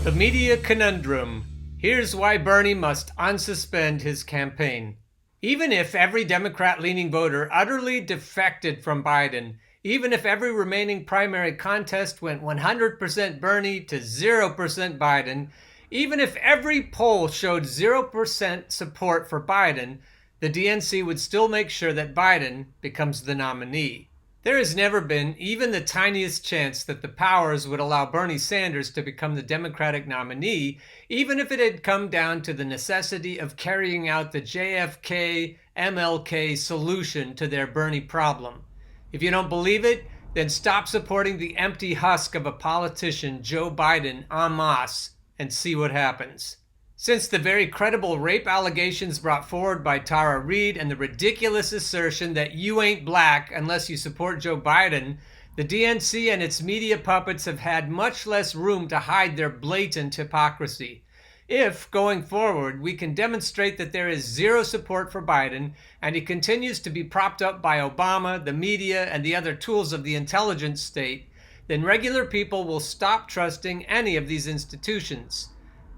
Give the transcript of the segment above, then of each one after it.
The Media Conundrum. Here's why Bernie must unsuspend his campaign. Even if every Democrat-leaning voter utterly defected from Biden, even if every remaining primary contest went 100% Bernie to 0% Biden, even if every poll showed 0% support for Biden, the DNC would still make sure that Biden becomes the nominee. There has never been even the tiniest chance that the powers would allow Bernie Sanders to become the Democratic nominee, even if it had come down to the necessity of carrying out the JFK, MLK solution to their Bernie problem. If you don't believe it, then stop supporting the empty husk of a politician, Joe Biden, en masse, and see what happens. Since the very credible rape allegations brought forward by Tara Reade and the ridiculous assertion that you ain't black unless you support Joe Biden, the DNC and its media puppets have had much less room to hide their blatant hypocrisy. If, going forward, we can demonstrate that there is zero support for Biden and he continues to be propped up by Obama, the media, and the other tools of the intelligence state, then regular people will stop trusting any of these institutions.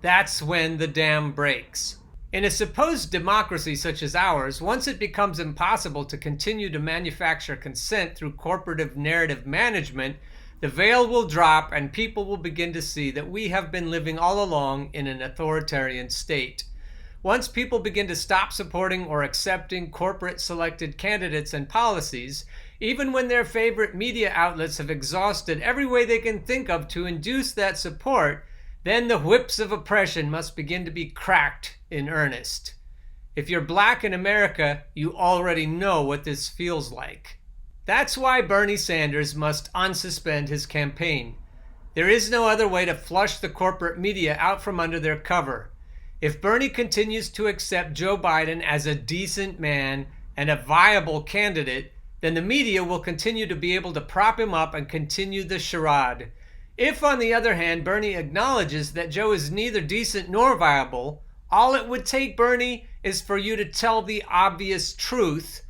That's when the dam breaks. In a supposed democracy such as ours, once it becomes impossible to continue to manufacture consent through corporative narrative management, the veil will drop and people will begin to see that we have been living all along in an authoritarian state. Once people begin to stop supporting or accepting corporate selected candidates and policies, even when their favorite media outlets have exhausted every way they can think of to induce that support, then the whips of oppression must begin to be cracked in earnest. If you're black in America, you already know what this feels like. That's why Bernie Sanders must unsuspend his campaign. There is no other way to flush the corporate media out from under their cover. If Bernie continues to accept Joe Biden as a decent man and a viable candidate, then the media will continue to be able to prop him up and continue the charade. If, on the other hand, Bernie acknowledges that Joe is neither decent nor viable, all it would take, Bernie, is for you to tell the obvious truth,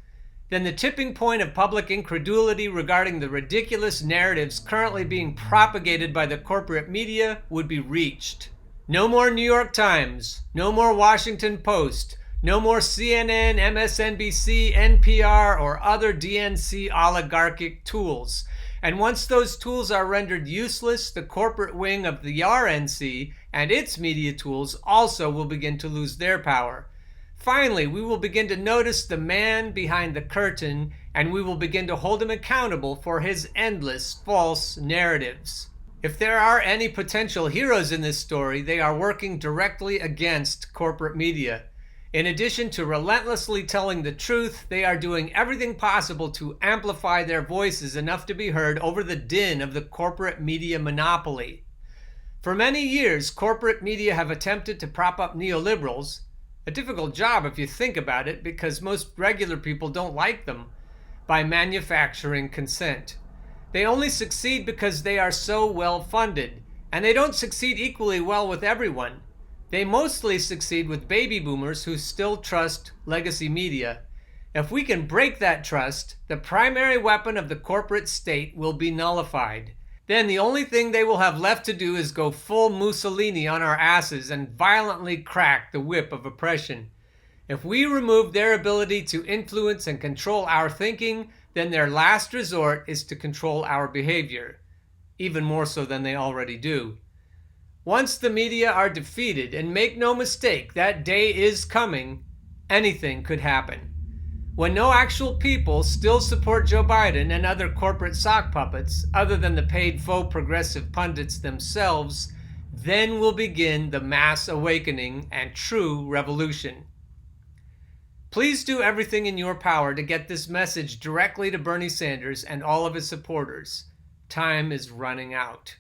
then the tipping point of public incredulity regarding the ridiculous narratives currently being propagated by the corporate media would be reached. No more New York Times, no more Washington Post, no more CNN, MSNBC, NPR, or other DNC oligarchic tools. And once those tools are rendered useless, the corporate wing of the RNC and its media tools also will begin to lose their power. Finally, we will begin to notice the man behind the curtain, and we will begin to hold him accountable for his endless false narratives. If there are any potential heroes in this story, they are working directly against corporate media. In addition to relentlessly telling the truth, they are doing everything possible to amplify their voices enough to be heard over the din of the corporate media monopoly. For many years, corporate media have attempted to prop up neoliberals, a difficult job if you think about it because most regular people don't like them, by manufacturing consent. They only succeed because they are so well funded, and they don't succeed equally well with everyone. They mostly succeed with baby boomers who still trust legacy media. If we can break that trust, the primary weapon of the corporate state will be nullified. Then the only thing they will have left to do is go full Mussolini on our asses and violently crack the whip of oppression. If we remove their ability to influence and control our thinking, then their last resort is to control our behavior, even more so than they already do. Once the media are defeated, and make no mistake, that day is coming, anything could happen. When no actual people still support Joe Biden and other corporate sock puppets, other than the paid faux progressive pundits themselves, then will begin the mass awakening and true revolution. Please do everything in your power to get this message directly to Bernie Sanders and all of his supporters. Time is running out.